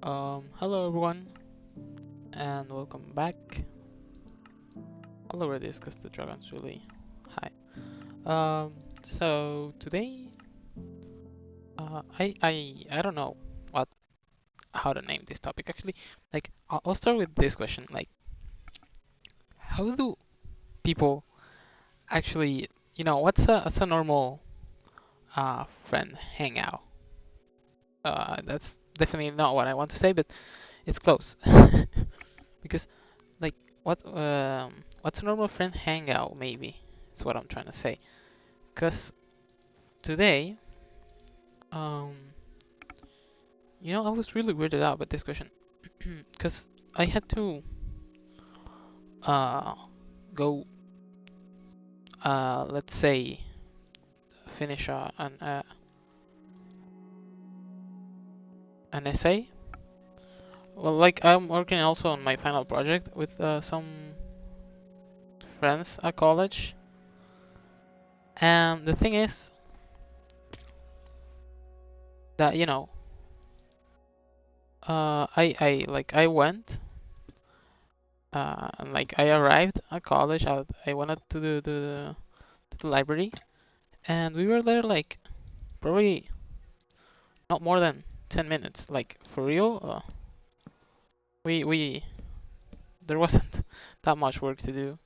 Hello everyone, and welcome back. I'll lower this because the dragon's really high. So today, I don't know what how to name this topic actually. Like, I'll start with this question. Like, how do people actually, what's a normal friend hangout? That's definitely not what I want to say, but it's close. Because like, what's a normal friend hangout? Maybe is what I'm trying to say. Cause today, um, I was really weirded out by this question. Cause I had to uh go let's say finish an essay. Well, like I'm working also on my final project with some friends at college, and the thing is that I went and like I arrived at college. I went out to the library, and we were there like probably not more than 10 minutes. Like for real, we there wasn't that much work to do.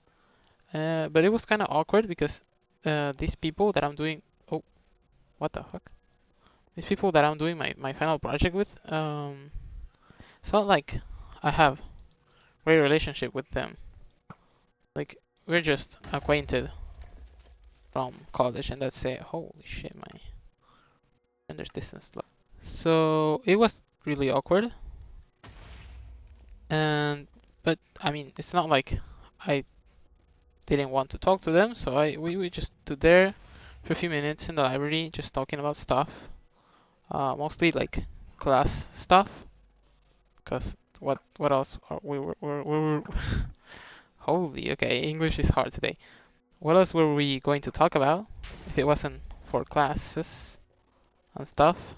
But it was kind of awkward because these people that I'm doing oh, what the fuck? These people that I'm doing my final project with, it's not like I have great relationship with them. Like we're just acquainted from college, and that's it. Holy shit, my render's distance low. So it was really awkward, and but I mean it's not like I didn't want to talk to them, so we just stood there for a few minutes in the library just talking about stuff, mostly like class stuff, cause what else we were holy, okay, English is hard today. What else were we going to talk about if it wasn't for classes and stuff?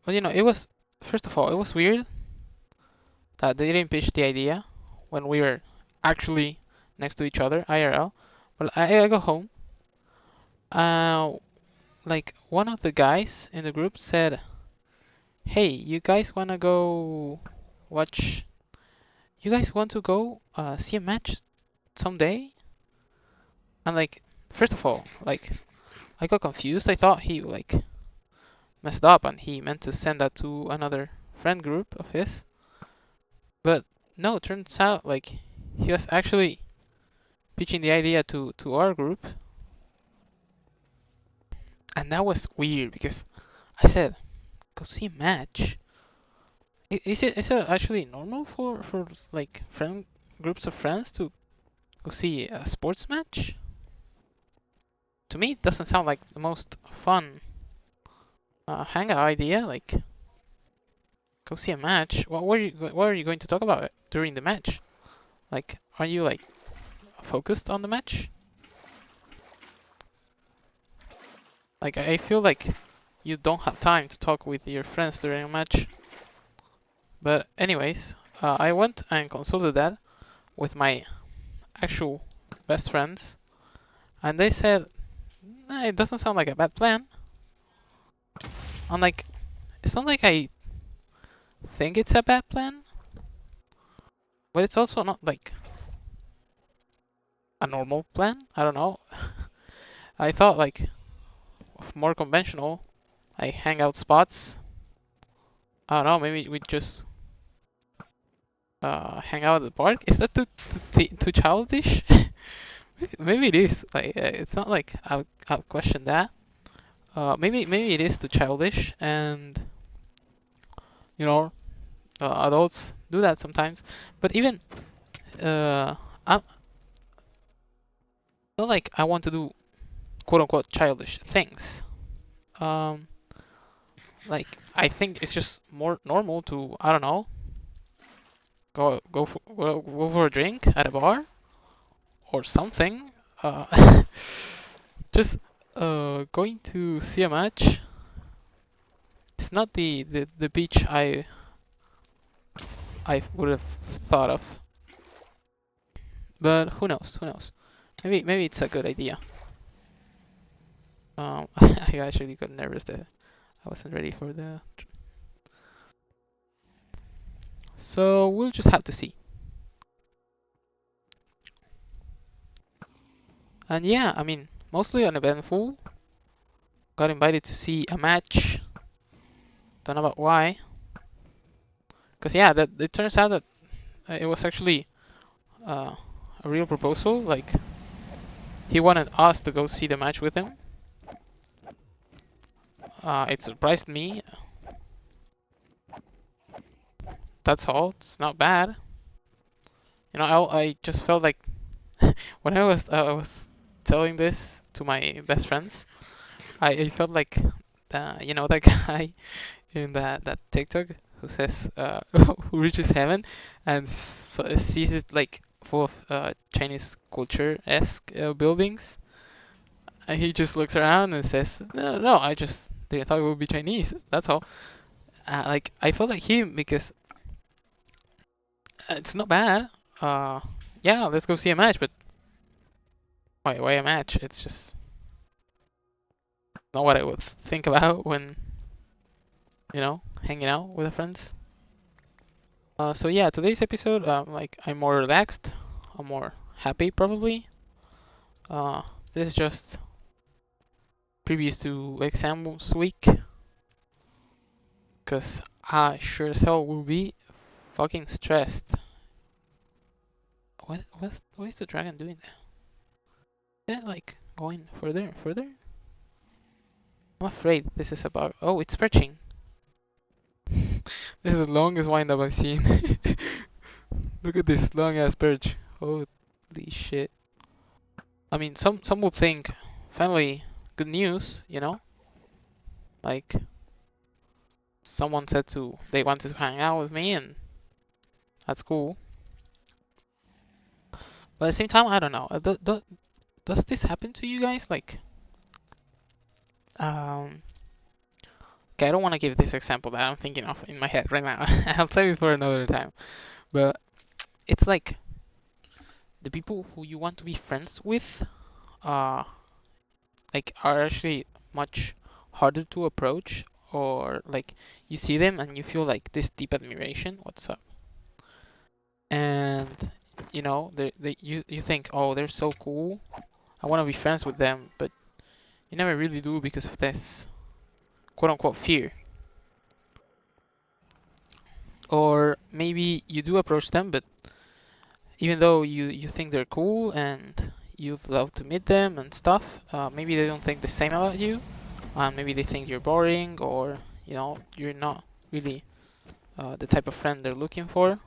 Well, it was, first of all, it was weird that they didn't pitch the idea when we were actually next to each other IRL. But I go home. Uh, like one of the guys in the group said, "Hey, you guys wanna go watch? You guys want to go see a match someday?" And like, first of all, like I got confused. I thought he like messed up and he meant to send that to another friend group of his. But no, it turns out like he was actually pitching the idea to our group, and that was weird because I said, "Go see a match." Is it actually normal for like friend groups of friends to go see a sports match? To me, it doesn't sound like the most fun hangout idea. Like, go see a match. What are you going to talk about during the match? Like, are you like focused on the match? Like, I feel like you don't have time to talk with your friends during a match. But anyways, I went and consulted that with my actual best friends, and they said, nah, it doesn't sound like a bad plan. I'm like, it's not like I think it's a bad plan, but it's also not like a normal plan. I don't know. I thought like of more conventional, like hangout spots. I don't know. Maybe we just hang out at the park. Is that too childish? Maybe it is. Like it's not like I'll question that. Maybe it is too childish, and you know, adults do that sometimes. But even I'm not like I want to do quote unquote childish things. Um, like I think it's just more normal to, I don't know, go for a drink at a bar or something. Just going to see a match it's not the beach I would have thought of. But who knows? Who knows? Maybe it's a good idea. I actually got nervous that I wasn't ready for the. So we'll just have to see. And yeah, I mean, mostly uneventful. Got invited to see a match. Don't know about why. Cause yeah, that it turns out that it was actually uh, a real proposal. Like he wanted us to go see the match with him. It surprised me. That's all. It's not bad. You know, I just felt like when I was telling this to my best friends, I felt like you know that guy in that TikTok who says who reaches heaven and sees it like full of Chinese culture esque buildings, and he just looks around and says, no, no, I just didn't thought it would be Chinese. That's all. Like I felt like him because it's not bad. Uh, yeah, let's go see a match, but why a match? It's just not what I would think about when, you know, hanging out with the friends. So yeah, today's episode, like I'm more relaxed, I'm more happy probably. Uh, this is just previous to exams week, cause I sure as hell will be fucking stressed. What is the dragon doing there? Is it like going further and further? I'm afraid this is about. Oh, it's stretching. This is the longest wind up I've seen. Look at this long ass perch. Holy shit. I mean, some would think, finally, good news, you know? Like, someone said they wanted to hang out with me, and that's cool. But at the same time, I don't know. Does this happen to you guys? Like, um, okay, I don't want to give this example that I'm thinking of in my head right now. I'll save it for another time. But it's like the people who you want to be friends with, uh, like are actually much harder to approach, or like you see them and you feel like this deep admiration. What's up? And you know, you think, oh, they're so cool. I want to be friends with them, but you never really do because of this quote unquote fear. Or maybe you do approach them, but even though you think they're cool and you'd love to meet them and stuff, maybe they don't think the same about you. Maybe they think you're boring, or you know, you're not really the type of friend they're looking for.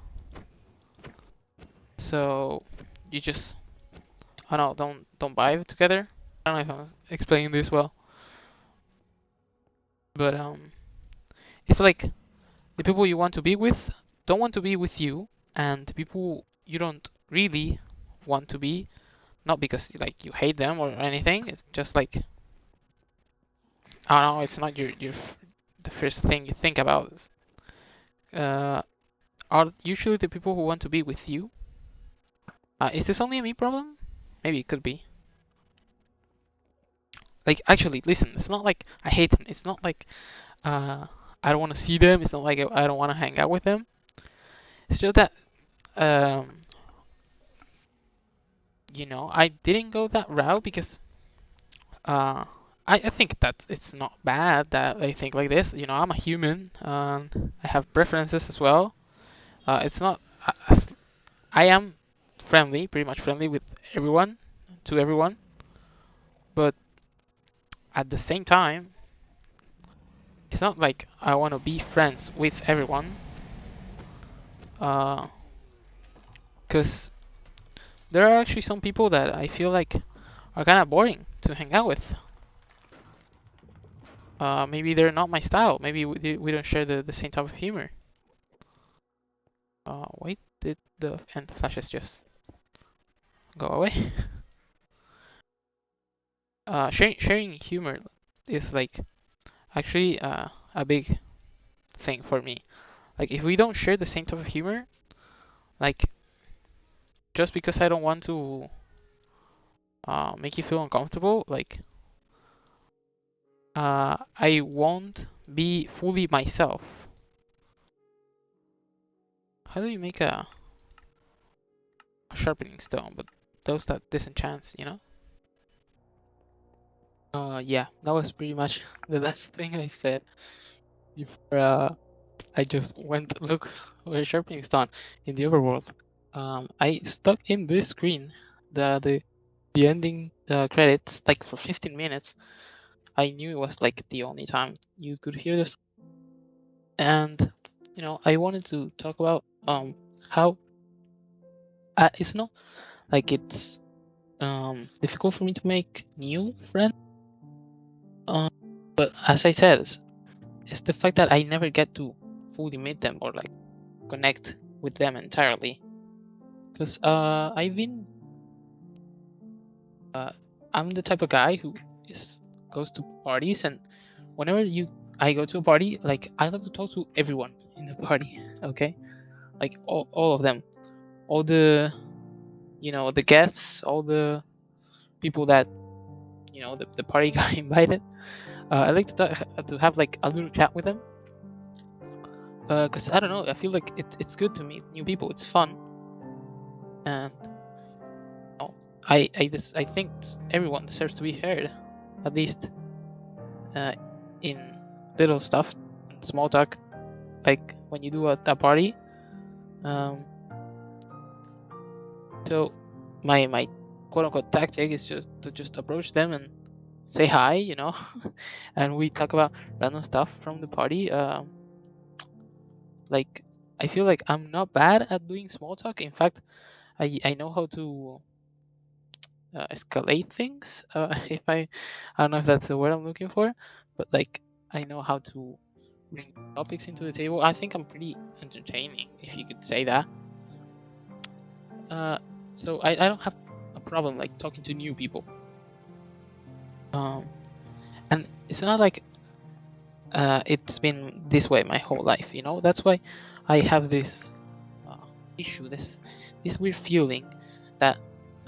So you just, I don't know, don't vibe together. I don't know if I'm explaining this well, but it's like the people you want to be with don't want to be with you, and the people you don't really want to be, not because like you hate them or anything. It's just like, I don't know. It's not the first thing you think about. Uh, are usually the people who want to be with you. Is this only a me problem? Maybe it could be. Like, actually, listen. It's not like I hate them. It's not like uh, I don't want to see them. It's not like I don't want to hang out with them. It's just that um, you know, I didn't go that route because uh, I think that it's not bad that I think like this. You know, I'm a human. I have preferences as well. It's not. I am friendly, pretty much friendly with everyone, to everyone. But at the same time, it's not like I want to be friends with everyone. Because there are actually some people that I feel like are kind of boring to hang out with. Maybe they're not my style. Maybe we don't share the same type of humor. Wait, did the end flashes just go away? Sharing humor is like actually a big thing for me. Like if we don't share the same type of humor, like just because I don't want to make you feel uncomfortable, like I won't be fully myself. How do you make a sharpening stone, but those that disenchants, you know? Yeah, that was pretty much the last thing I said before I just went look for a sharpening stone in the overworld. I stuck in this screen, the ending credits, like for 15 minutes. I knew it was like the only time you could hear this, and you know, I wanted to talk about how it's not like it's difficult for me to make new friends. But as I said, it's the fact that I never get to fully meet them or like connect with them entirely. Because I've been I'm the type of guy who goes to parties, and whenever I go to a party, like I love to talk to everyone in the party. Okay, like all of them, all the the guests, all the people that the party got invited. I like to have like a little chat with them. Because I don't know, I feel like it's good to meet new people. It's fun, and I think everyone deserves to be heard, at least in little stuff, small talk, like when you do a party. Um, so my quote unquote tactic is just to approach them and say hi, and we talk about random stuff from the party. Like I feel like I'm not bad at doing small talk. In fact, I know how to escalate things. If I don't know if that's the word I'm looking for, but like I know how to bring topics into the table. I think I'm pretty entertaining, if you could say that. So I don't have a problem like talking to new people. And it's not like it's been this way my whole life, you know. That's why I have this issue, this weird feeling that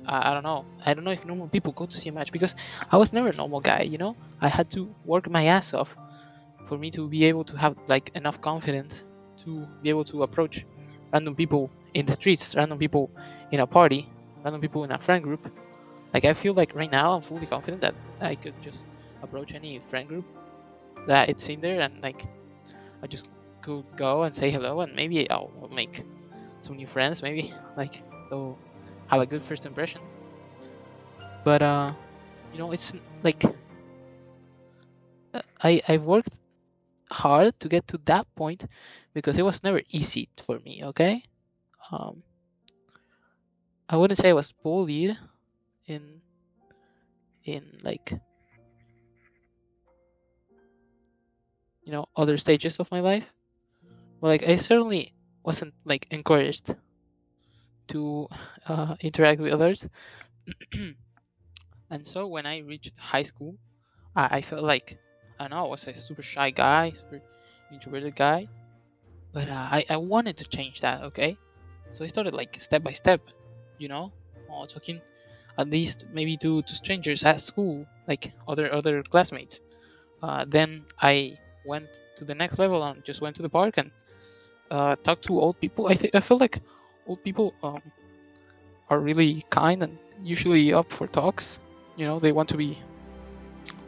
I don't know. I don't know if normal people go to see a match, because I was never a normal guy, you know. I had to work my ass off for me to be able to have like enough confidence to be able to approach random people in the streets, random people in a party, random people in a friend group. Like I feel like right now I'm fully confident that I could just approach any friend group that it's in there, and like I just could go and say hello, and maybe I'll make some new friends. Maybe like they'll have a good first impression. But it's like I've worked hard to get to that point, because it was never easy for me. Okay, um, I wouldn't say I was bullied in like other stages of my life, but like I certainly wasn't like encouraged to interact with others. And so when I reached high school, I felt like I don't know, I was a super shy guy, super introverted guy, but I wanted to change that. Okay, so I started like step by step, talking at least maybe to strangers at school, like other classmates. Then I went to the next level and just went to the park and talked to old people. I feel like old people are really kind and usually up for talks. They want to be.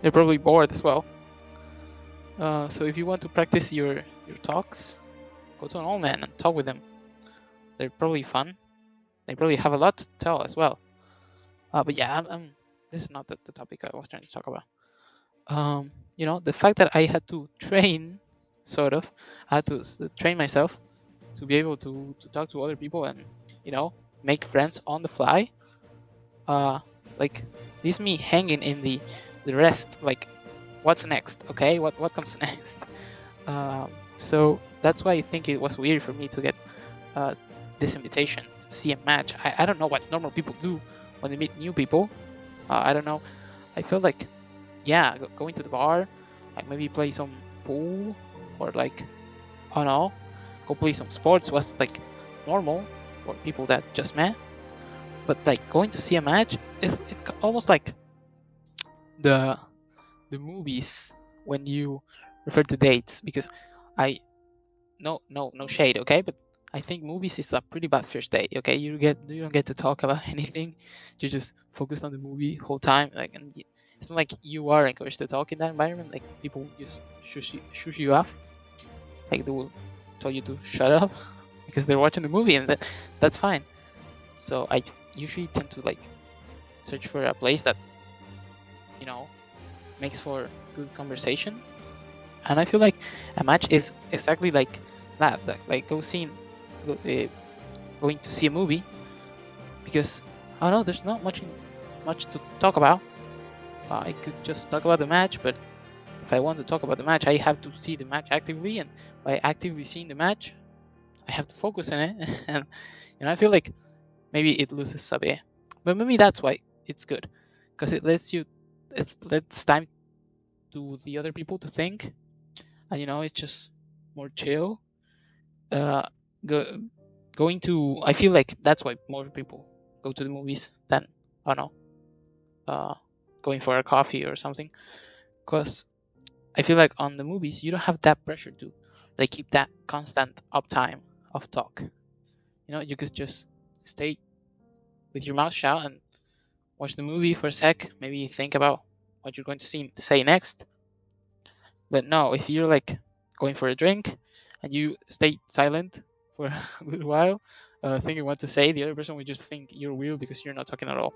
They're probably bored as well. So if you want to practice your talks, go to an old man and talk with them. They're probably fun. They probably have a lot to tell as well. But yeah, this is not the topic I was trying to talk about. The fact that I had to train, sort of, I had to train myself to be able to talk to other people and make friends on the fly. Like leaves me hanging in the rest. Like, what's next? Okay, what comes next? So that's why I think it was weird for me to get this invitation to see a match. I don't know what normal people do when they meet new people. I don't know. I feel like, yeah, going to the bar, like maybe play some pool, or like I don't know, go play some sports was like normal for people that just met. But like going to see a match is it's almost like the movies when you refer to dates, because I no shade, okay, but I think movies is a pretty bad first date. Okay, you don't get to talk about anything. You just focus on the movie whole time, like, and it's not like you are encouraged to talk in that environment. Like people just shush you off, like they will tell you to shut up because they're watching the movie, and that's fine. So I usually tend to like search for a place that you know makes for good conversation, and I feel like a match is exactly like that, like going to see a movie, because I don't know, there's not much to talk about. I could just talk about the match, but if I want to talk about the match, I have to see the match actively, and by actively seeing the match, I have to focus on it, and I feel like maybe it loses a bit, but maybe that's why it's good, because it lets time to the other people to think, and it's just more chill. Uh, go, Going to, I feel like that's why more people go to the movies than, I don't know, going for a coffee or something, because I feel like on the movies you don't have that pressure to like keep that constant uptime of talk. You could just stay with your mouth shut and watch the movie for a sec, maybe think about what you're going to say next. But no, if you're like going for a drink and you stay silent for a little while, thinking what to say, the other person will just think you're weird because you're not talking at all.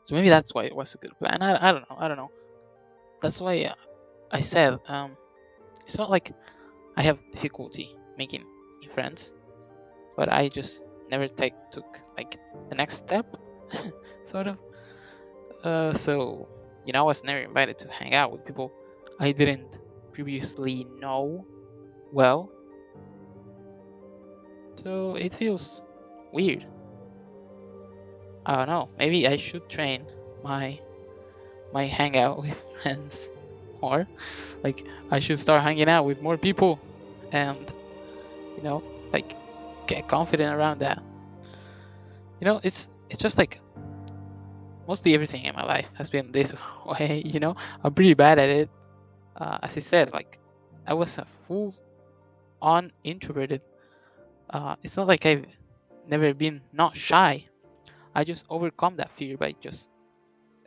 So maybe that's why it was a good plan. I don't know. I don't know. That's why I said it's not like I have difficulty making new friends, but I just never took like the next step, sort of. So I was never invited to hang out with people I didn't previously know well. So it feels weird. I don't know. Maybe I should train my hangout with friends more. Like I should start hanging out with more people, and like get confident around that. It's just like mostly everything in my life has been this way. I'm pretty bad at it. As I said, like I was a full on introverted. It's not like I've never been not shy. I just overcome that fear by just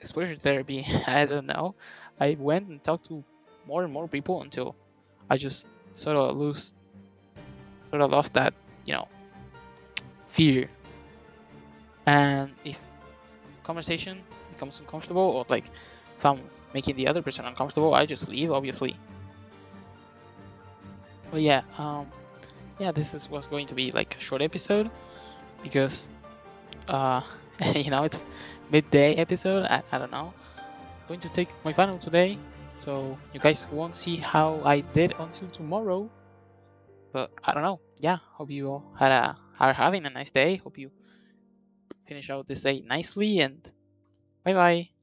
exposure therapy. I don't know. I went and talked to more and more people until I just sort of lost that, fear. And if conversation becomes uncomfortable, or like if I'm making the other person uncomfortable, I just leave, obviously. But yeah, this was going to be like a short episode because it's midday episode. I don't know. I'm going to take my final today, so you guys won't see how I did until tomorrow. But I don't know. Yeah, hope you all are having a nice day. Hope you finish out this day nicely, and bye bye.